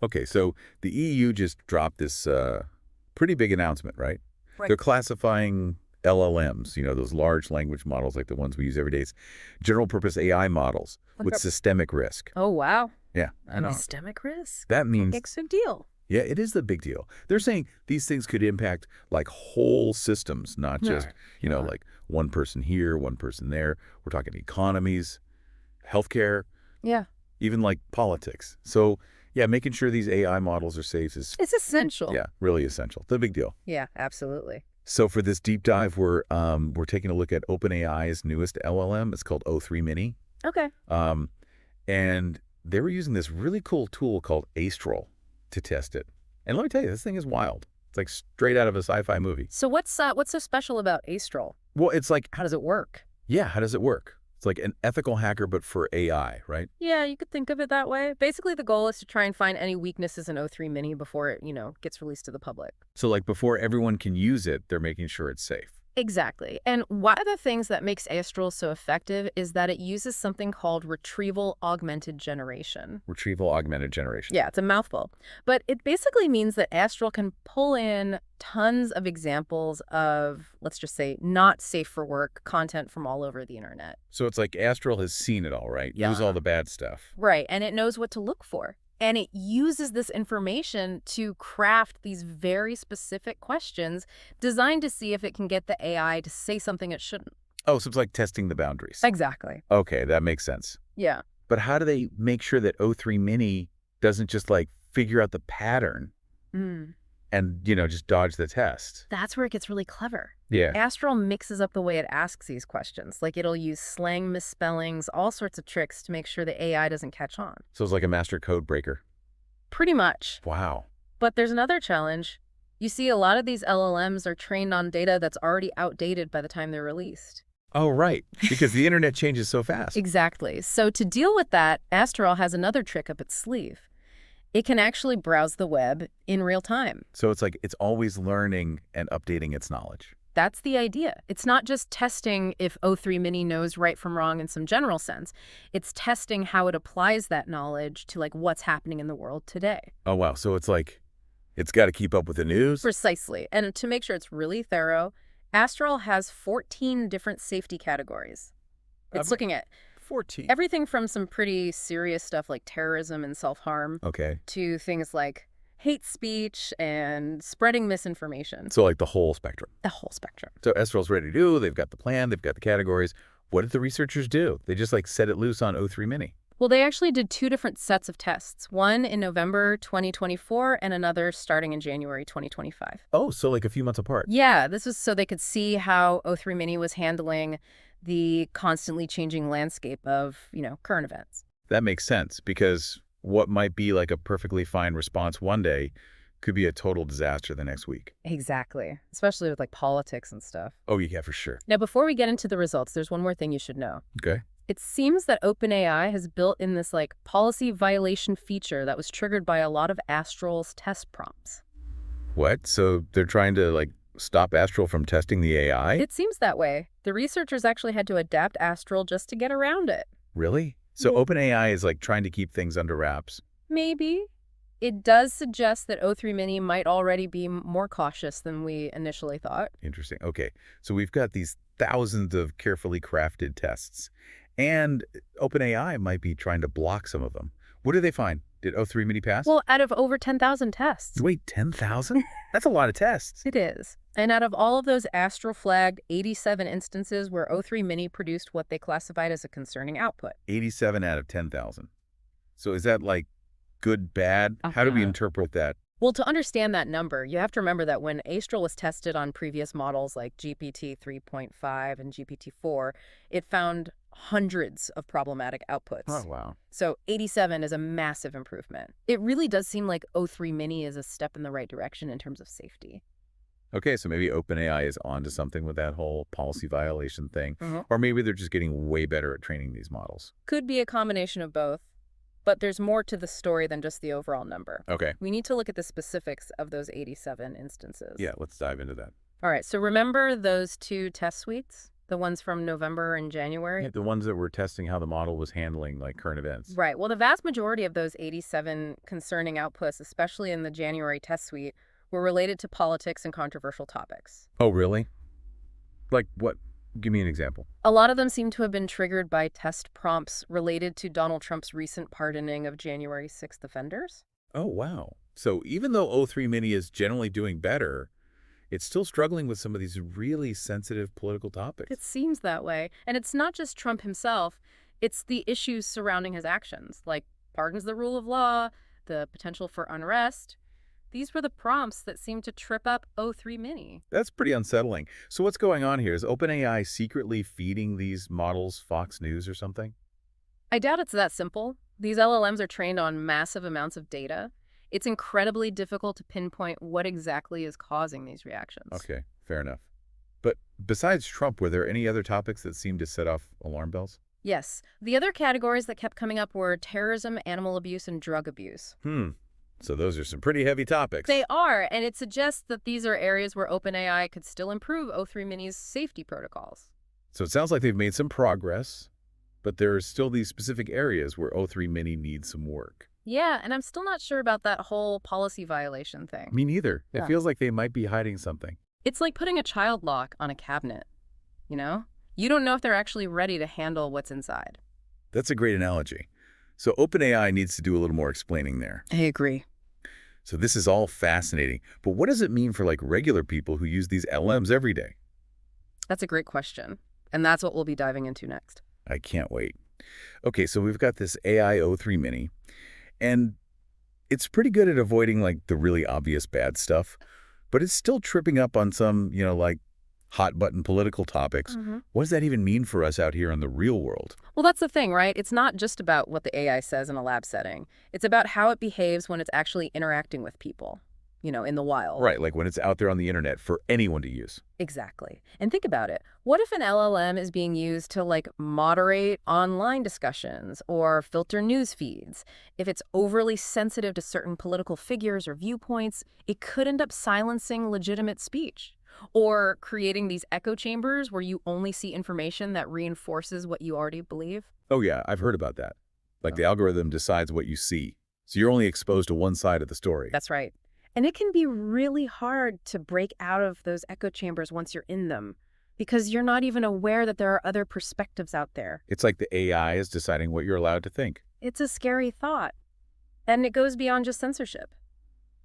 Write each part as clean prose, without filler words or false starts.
Okay, so the EU just dropped this pretty big announcement, right? Right. They're classifying LLMs, those large language models like the ones we use every day, as general purpose AI models Like with a- systemic risk. Oh, wow. Yeah, I know. Systemic risk? That means, Big deal. yeah, it is the big deal. They're saying these things could impact like whole systems, not just, Sure, sure. like one person here, one person there. We're talking economies, healthcare, Yeah. even like politics. So, yeah, making sure these AI models are safe is, It's essential. yeah, really essential. The big deal. Yeah, absolutely. So for this deep dive, we're taking a look at OpenAI's newest LLM. It's called O3 Mini, Okay. um, and they were using this really cool tool called ASTRAL to test it. And let me tell you, this thing is wild. It's like straight out of a sci-fi movie. So what's so special about ASTRAL? Well, it's like, How does it work? yeah, how does it work? It's like an ethical hacker, but for AI, right? Yeah, you could think of it that way. Basically, the goal is to try and find any weaknesses in O3 Mini before it, gets released to the public. So like before everyone can use it, they're making sure it's safe. Exactly. And one of the things that makes Astral so effective is that it uses something called retrieval augmented generation. Retrieval augmented generation. Yeah, it's a mouthful. But it basically means that Astral can pull in tons of examples of, let's just say, not safe for work content from all over the internet. So it's like Astral has seen it all, right? Knows all the bad stuff. Right. And it knows what to look for. And it uses this information to craft these very specific questions designed to see if it can get the AI to say something it shouldn't. Oh, so it's like testing the boundaries. Exactly. Okay, that makes sense. Yeah. But how do they make sure that O3 Mini doesn't just like figure out the pattern Mm. and, just dodge the test? That's where it gets really clever. Yeah. Astral mixes up the way it asks these questions. Like it'll use slang misspellings, all sorts of tricks to make sure the AI doesn't catch on. So it's like a master code breaker. Pretty much. Wow. But there's another challenge. You see, a lot of these LLMs are trained on data that's already outdated by the time they're released. Oh, right. Because the internet changes so fast. Exactly. So to deal with that, Astral has another trick up its sleeve. It can actually browse the web in real time. So it's like it's always learning and updating its knowledge. That's the idea. It's not just testing if O3 Mini knows right from wrong in some general sense. It's testing how it applies that knowledge to like what's happening in the world today. Oh, wow. So it's like it's got to keep up with the news? Precisely. And to make sure it's really thorough, Astral has 14 different safety categories. It's looking at 14. everything from some pretty serious stuff like terrorism and self-harm Okay. to things like hate speech and spreading misinformation. So like the whole spectrum. The whole spectrum. So Astral's ready to do. They've got the plan. They've got the categories. What did the researchers do? They just like set it loose on O3 Mini. Well, they actually did two different sets of tests, one in November 2024 and another starting in January 2025. Oh, so like a few months apart. Yeah, this was so they could see how O3 Mini was handling the constantly changing landscape of, current events. That makes sense because what might be like a perfectly fine response one day could be a total disaster the next week. Exactly, especially with like politics and stuff. Oh, yeah, for sure. Now, before we get into the results, there's one more thing you should know. Okay. It seems that OpenAI has built in this like policy violation feature that was triggered by a lot of Astral's test prompts. What? So they're trying to like stop Astral from testing the AI? It seems that way. The researchers actually had to adapt Astral just to get around it. Really? So Yeah. OpenAI is like trying to keep things under wraps. Maybe. It does suggest that O3 Mini might already be more cautious than we initially thought. Interesting. Okay. So we've got these thousands of carefully crafted tests, and OpenAI might be trying to block some of them. What did they find? Did O3 Mini pass? Well, out of over 10,000 tests. Wait, 10,000? That's a lot of tests. It is. And out of all of those Astral flagged 87 instances where O3 Mini produced what they classified as a concerning output. 87 out of 10,000. So is that like good, bad? How do we interpret that? Well, to understand that number, you have to remember that when Astral was tested on previous models like GPT 3.5 and GPT 4, it found hundreds of problematic outputs. Oh, wow. So 87 is a massive improvement. It really does seem like O3 Mini is a step in the right direction in terms of safety. Okay, so maybe OpenAI is onto something with that whole policy violation thing. Mhm. Or maybe they're just getting way better at training these models. Could be a combination of both, but there's more to the story than just the overall number. Okay. We need to look at the specifics of those 87 instances. Yeah, let's dive into that. All right, so remember those two test suites? The ones from November and Yeah, January? the ones that were testing how the model was handling like current events. Right. Well, the vast majority of those 87 concerning outputs, especially in the January test suite, were related to politics and controversial topics. Oh, really? Like what? Give me an example. A lot of them seem to have been triggered by test prompts related to Donald Trump's recent pardoning of January 6th offenders. Oh, wow. So even though O3 Mini is generally doing better, it's still struggling with some of these really sensitive political It topics. seems that way. And it's not just Trump himself, it's the issues surrounding his actions, like pardons the rule of law, the potential for unrest. These were the prompts that seemed to trip up O3 Mini. That's pretty unsettling. So what's going on here? Is OpenAI secretly feeding these models Fox News or something? I doubt it's that simple. These LLMs are trained on massive amounts of data. It's incredibly difficult to pinpoint what exactly is causing these reactions. Okay, fair enough. But besides Trump, were there any other topics that seemed to set off alarm bells? Yes, the other categories that kept coming up were terrorism, animal abuse, and drug abuse. So those are some pretty heavy topics. They are, and it suggests that these are areas where OpenAI could still improve O3 Mini's safety protocols. So it sounds like they've made some progress, but there are still these specific areas where O3 Mini needs some work. Yeah, and I'm still not sure about that whole policy violation thing. Me neither. It Yeah. feels like they might be hiding something. It's like putting a child lock on a cabinet, you know? You don't know if they're actually ready to handle what's inside. That's a great analogy. So OpenAI needs to do a little more explaining there. I agree. So this is all fascinating, but what does it mean for like regular people who use these LMs every day? That's a great question. And that's what we'll be diving into next. I can't wait. Okay, so we've got this AI O3 Mini, and it's pretty good at avoiding like the really obvious bad stuff, but it's still tripping up on some, like hot button political topics. What does that even mean for us out here in the real world? Well, that's the thing, right? It's not just about what the AI says in a lab setting. It's about how it behaves when it's actually interacting with people, in the wild. Right, like when it's out there on the internet for anyone to use. Exactly. And think about it. What if an LLM is being used to moderate online discussions or filter news feeds? If it's overly sensitive to certain political figures or viewpoints, it could end up silencing legitimate speech or creating these echo chambers where you only see information that reinforces what you already believe. Oh yeah, I've heard about that. Like Oh. the algorithm decides what you see. So you're only exposed to one side of the story. That's right. And it can be really hard to break out of those echo chambers once you're in them because you're not even aware that there are other perspectives out there. It's like the AI is deciding what you're allowed to think. It's a scary thought. And it goes beyond just censorship.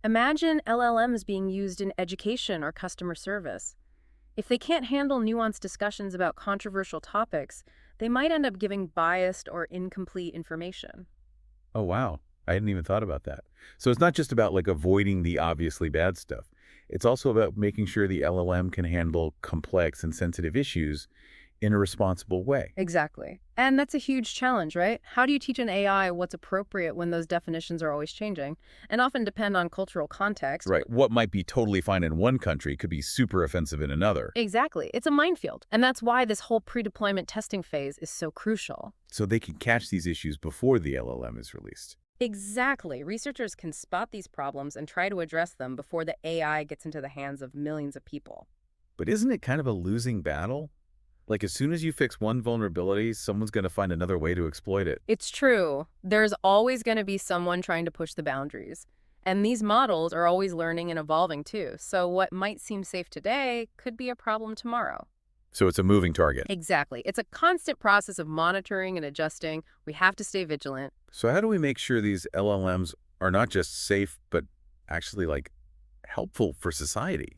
Imagine LLMs being used in education or customer service. If they can't handle nuanced discussions about controversial topics, they might end up giving biased or incomplete information. Oh wow, I hadn't even thought about that. So it's not just about like avoiding the obviously bad stuff. It's also about making sure the LLM can handle complex and sensitive issues in a responsible way. Exactly. And that's a huge challenge, right? How do you teach an AI what's appropriate when those definitions are always changing and often depend on cultural context? Right. What might be totally fine in one country could be super offensive in another. Exactly. It's a minefield. And that's why this whole pre-deployment testing phase is so crucial. So they can catch these issues before the LLM is released. Exactly. Researchers can spot these problems and try to address them before the AI gets into the hands of millions of people. But isn't it kind of a losing battle? Like as soon as you fix one vulnerability, someone's going to find another way to exploit it. It's true. There's always going to be someone trying to push the boundaries. And these models are always learning and evolving too. So what might seem safe today could be a problem tomorrow. So it's a moving target. Exactly. It's a constant process of monitoring and adjusting. We have to stay vigilant. So how do we make sure these LLMs are not just safe, but actually like helpful for society?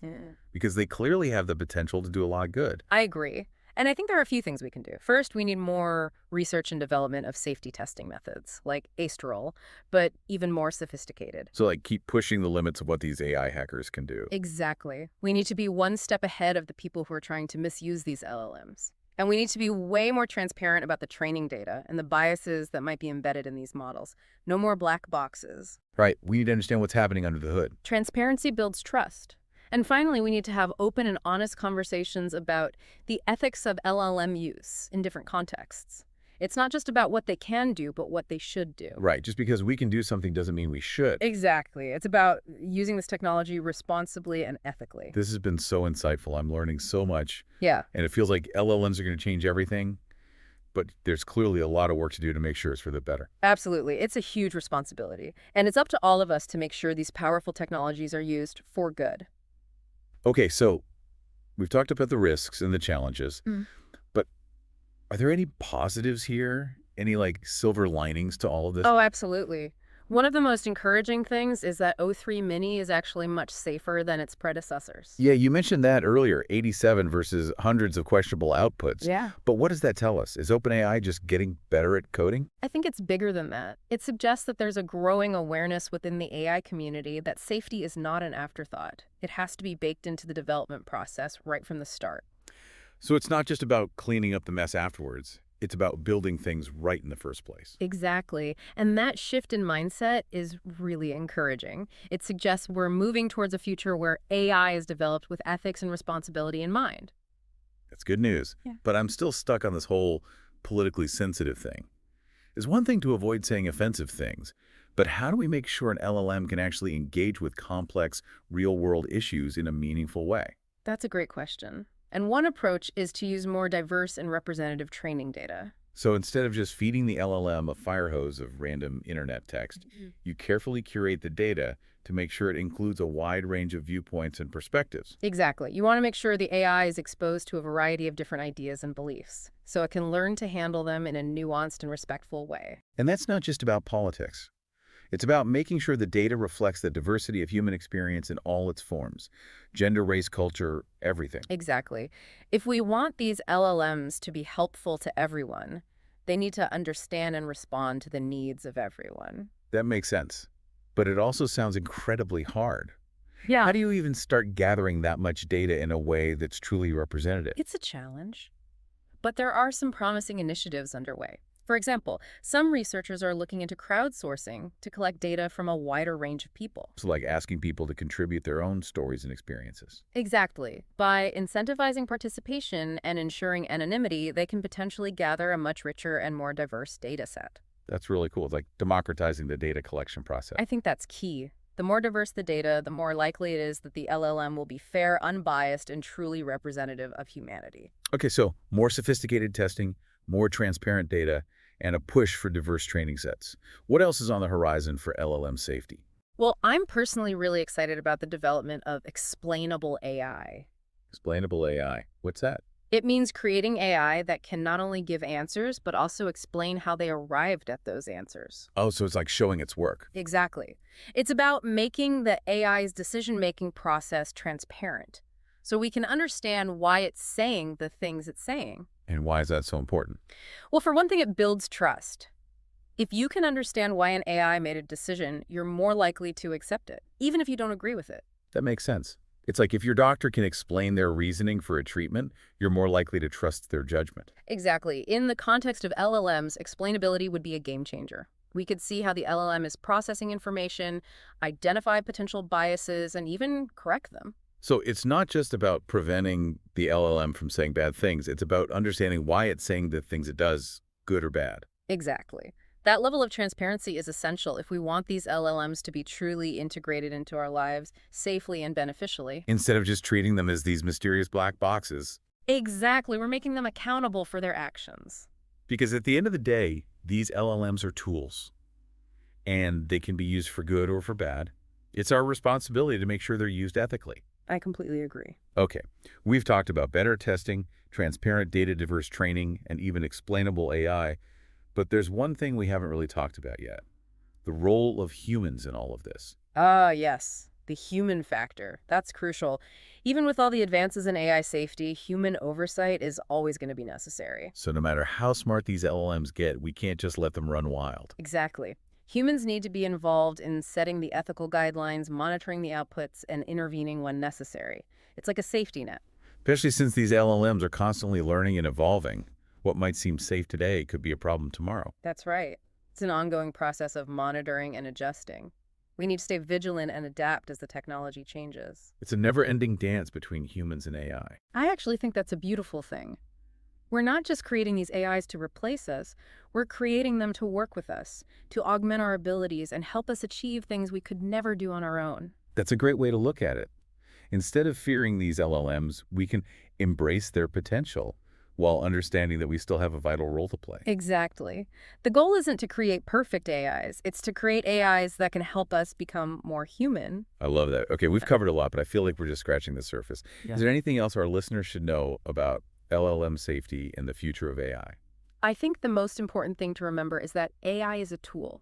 Because they clearly have the potential to do a lot of good. I agree. And I think there are a few things we can do. First, we need more research and development of safety testing methods, like ASTRAL, but even more sophisticated. So like keep pushing the limits of what these AI hackers can do. Exactly. We need to be one step ahead of the people who are trying to misuse these LLMs. And we need to be way more transparent about the training data and the biases that might be embedded in these models. No more black boxes. Right. We need to understand what's happening under the hood. Transparency builds trust. And finally, we need to have open and honest conversations about the ethics of LLM use in different contexts. It's not just about what they can do, but what they should do. Right. Just because we can do something doesn't mean we should. Exactly. It's about using this technology responsibly and ethically. This has been so insightful. I'm learning so much. Yeah, And it feels like LLMs are going to change everything, but there's clearly a lot of work to do to make sure it's for the better. absolutely. It's a huge responsibility. And it's up to all of us to make sure these powerful technologies are used for good. Okay, so we've talked about the risks and the challenges, but are there any positives here? Any like silver linings to all of this? Oh, absolutely. One of the most encouraging things is that O3 Mini is actually much safer than its predecessors. Yeah, you mentioned that earlier, 87 versus hundreds of questionable outputs. Yeah. But what does that tell us? Is OpenAI just getting better at coding? I think it's bigger than that. It suggests that there's a growing awareness within the AI community that safety is not an afterthought. It has to be baked into the development process right from the start. So it's not just about cleaning up the mess afterwards. It's about building things right in the first place. Exactly. And that shift in mindset is really encouraging. It suggests we're moving towards a future where AI is developed with ethics and responsibility in mind. That's good news. Yeah. But I'm still stuck on this whole politically sensitive thing. It's one thing to avoid saying offensive things, but how do we make sure an LLM can actually engage with complex, real-world issues in a meaningful way? That's a great question. And one approach is to use more diverse and representative training data. So instead of just feeding the LLM a fire hose of random internet text, you carefully curate the data to make sure it includes a wide range of viewpoints and perspectives. Exactly. You want to make sure the AI is exposed to a variety of different ideas and beliefs, so it can learn to handle them in a nuanced and respectful way. And that's not just about politics. It's about making sure the data reflects the diversity of human experience in all its forms. Gender, race, culture, everything. Exactly. If we want these LLMs to be helpful to everyone, they need to understand and respond to the needs of everyone. That makes sense. But it also sounds incredibly hard. Yeah. How do you even start gathering that much data in a way that's truly representative? It's a challenge, but there are some promising initiatives underway. For example, some researchers are looking into crowdsourcing to collect data from a wider range of people. So like asking people to contribute their own stories and experiences. Exactly. By incentivizing participation and ensuring anonymity, they can potentially gather a much richer and more diverse data set. That's really cool. It's like democratizing the data collection process. I think that's key. The more diverse the data, the more likely it is that the LLM will be fair, unbiased, and truly representative of humanity. Okay, so more sophisticated testing, more transparent data, and a push for diverse training sets. What else is on the horizon for LLM safety? Well, I'm personally really excited about the development of explainable AI. Explainable AI. What's that? It means creating AI that can not only give answers, but also explain how they arrived at those answers. Oh, so it's like showing its work. Exactly. It's about making the AI's decision-making process transparent, so we can understand why it's saying the things it's saying. And why is that so important? Well, for one thing, it builds trust. If you can understand why an AI made a decision, you're more likely to accept it, even if you don't agree with it. That makes sense. It's like if your doctor can explain their reasoning for a treatment, you're more likely to trust their judgment. Exactly. In the context of LLMs, explainability would be a game changer. We could see how the LLM is processing information, identify potential biases, and even correct them. So it's not just about preventing the LLM from saying bad things. It's about understanding why it's saying the things it does, good or bad. Exactly. That level of transparency is essential if we want these LLMs to be truly integrated into our lives safely and beneficially. Instead of just treating them as these mysterious black boxes. Exactly. We're making them accountable for their actions. Because at the end of the day, these LLMs are tools. And they can be used for good or for bad. It's our responsibility to make sure they're used ethically. I completely agree. Okay, we've talked about better testing, transparent data-diverse training, and even explainable AI. But there's one thing we haven't really talked about yet. The role of humans in all of this. Ah, yes. The human factor. That's crucial. Even with all the advances in AI safety, human oversight is always going to be necessary. So no matter how smart these LLMs get, we can't just let them run wild. Exactly. Humans need to be involved in setting the ethical guidelines, monitoring the outputs, and intervening when necessary. It's like a safety net. Especially since these LLMs are constantly learning and evolving. What might seem safe today could be a problem tomorrow. That's right. It's an ongoing process of monitoring and adjusting. We need to stay vigilant and adapt as the technology changes. It's a never-ending dance between humans and AI. I actually think that's a beautiful thing. We're not just creating these AIs to replace us, we're creating them to work with us, to augment our abilities and help us achieve things we could never do on our own. That's a great way to look at it. Instead of fearing these LLMs, we can embrace their potential while understanding that we still have a vital role to play. Exactly. The goal isn't to create perfect AIs, it's to create AIs that can help us become more human. I love that. Okay, we've covered a lot, but I feel like we're just scratching the surface. Yeah. Is there anything else our listeners should know about LLM safety and the future of AI? I think the most important thing to remember is that AI is a tool.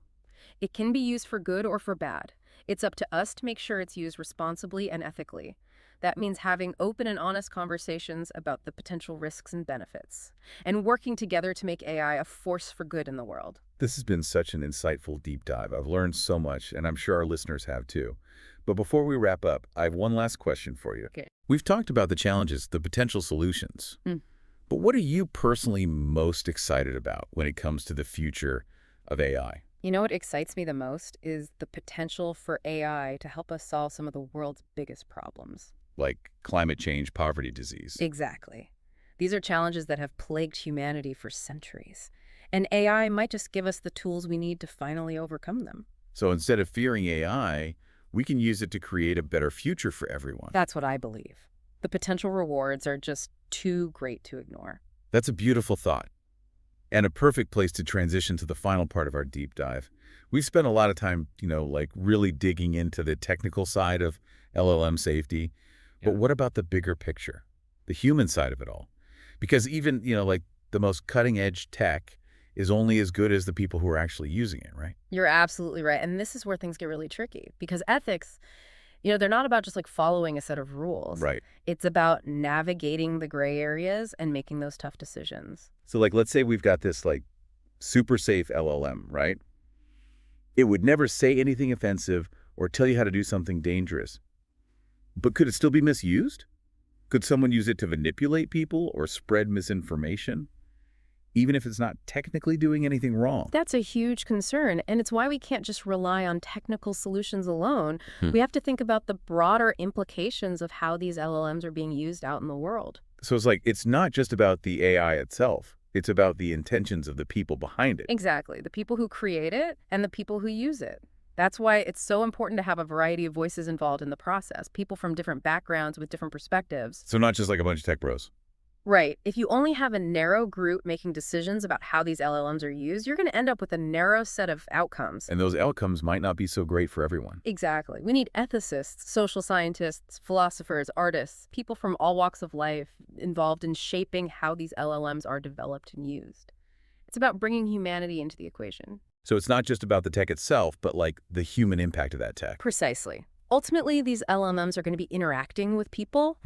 It can be used for good or for bad. It's up to us to make sure it's used responsibly and ethically. That means having open and honest conversations about the potential risks and benefits, and working together to make AI a force for good in the world. This has been such an insightful deep dive. I've learned so much, and I'm sure our listeners have too. But before we wrap up, I have one last question for you. Okay. We've talked about the challenges, the potential solutions. Mm. But what are you personally most excited about when it comes to the future of AI? You know what excites me the most is the potential for AI to help us solve some of the world's biggest problems. Like climate change, poverty, disease. Exactly. These are challenges that have plagued humanity for centuries. And AI might just give us the tools we need to finally overcome them. So instead of fearing AI, we can use it to create a better future for everyone. That's what I believe. The potential rewards are just too great to ignore. That's a beautiful thought. And a perfect place to transition to the final part of our deep dive. We've spent a lot of time, like really digging into the technical side of LLM safety. But what about the bigger picture, the human side of it all? Because even, like the most cutting edge tech is only as good as the people who are actually using it, right? You're absolutely right. And this is where things get really tricky because ethics, they're not about just like following a set of rules. Right. It's about navigating the gray areas and making those tough decisions. So like, let's say we've got this like super safe LLM, right? It would never say anything offensive or tell you how to do something dangerous. But could it still be misused? Could someone use it to manipulate people or spread misinformation, even if it's not technically doing anything wrong? That's a huge concern, and it's why we can't just rely on technical solutions alone. We have to think about the broader implications of how these LLMs are being used out in the world. So it's like, it's not just about the AI itself. It's about the intentions of the people behind it. Exactly, the people who create it and the people who use it. That's why it's so important to have a variety of voices involved in the process, people from different backgrounds with different perspectives. So not just like a bunch of tech bros. Right. If you only have a narrow group making decisions about how these LLMs are used, you're going to end up with a narrow set of outcomes. And those outcomes might not be so great for everyone. Exactly. We need ethicists, social scientists, philosophers, artists, people from all walks of life involved in shaping how these LLMs are developed and used. It's about bringing humanity into the equation. So it's not just about the tech itself, but like the human impact of that tech. Precisely. Ultimately, these LLMs are going to be interacting with people,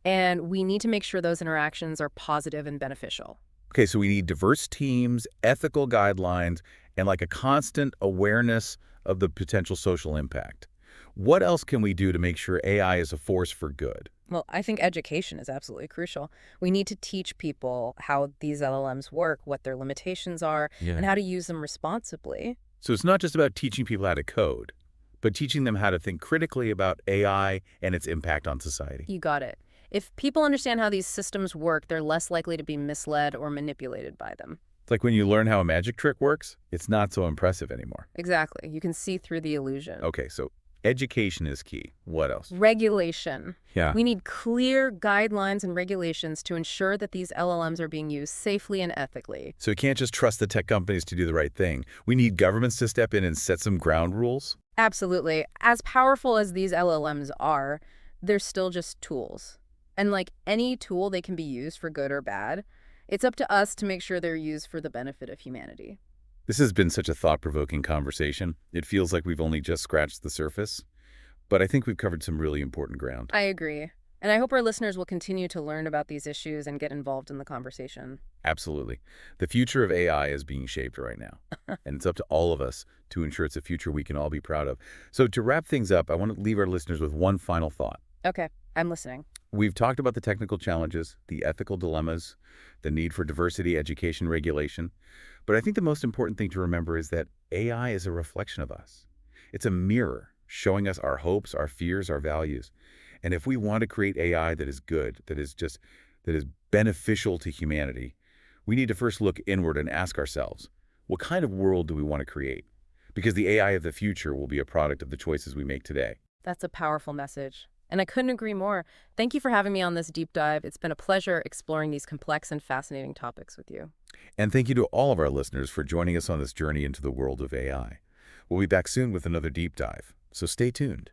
and we need to make sure those interactions are positive and beneficial. Okay, so we need diverse teams, ethical guidelines, and like a constant awareness of the potential social impact. What else can we do to make sure AI is a force for good? Well, I think education is absolutely crucial. We need to teach people how these LLMs work, what their limitations are, and how to use them responsibly. So it's not just about teaching people how to code, but teaching them how to think critically about AI and its impact on society. You got it. If people understand how these systems work, they're less likely to be misled or manipulated by them. It's like when you learn how a magic trick works, it's not so impressive anymore. Exactly. You can see through the illusion. Okay, so education is key. What else? Regulation. Yeah. We need clear guidelines and regulations to ensure that these LLMs are being used safely and ethically. So we can't just trust the tech companies to do the right thing. We need governments to step in and set some ground rules. Absolutely. As powerful as these LLMs are, they're still just tools. And like any tool, they can be used for good or bad. It's up to us to make sure they're used for the benefit of humanity. This has been such a thought-provoking conversation. It feels like we've only just scratched the surface, but I think we've covered some really important ground. I agree. And I hope our listeners will continue to learn about these issues and get involved in the conversation. Absolutely. The future of AI is being shaped right now, and it's up to all of us to ensure it's a future we can all be proud of. So to wrap things up, I want to leave our listeners with one final thought. Okay, I'm listening. We've talked about the technical challenges, the ethical dilemmas, the need for diversity, education, regulation. But I think the most important thing to remember is that AI is a reflection of us. It's a mirror showing us our hopes, our fears, our values. And if we want to create AI that is good, that is beneficial to humanity, we need to first look inward and ask ourselves, what kind of world do we want to create? Because the AI of the future will be a product of the choices we make today. That's a powerful message. And I couldn't agree more. Thank you for having me on this deep dive. It's been a pleasure exploring these complex and fascinating topics with you. And thank you to all of our listeners for joining us on this journey into the world of AI. We'll be back soon with another deep dive, so stay tuned.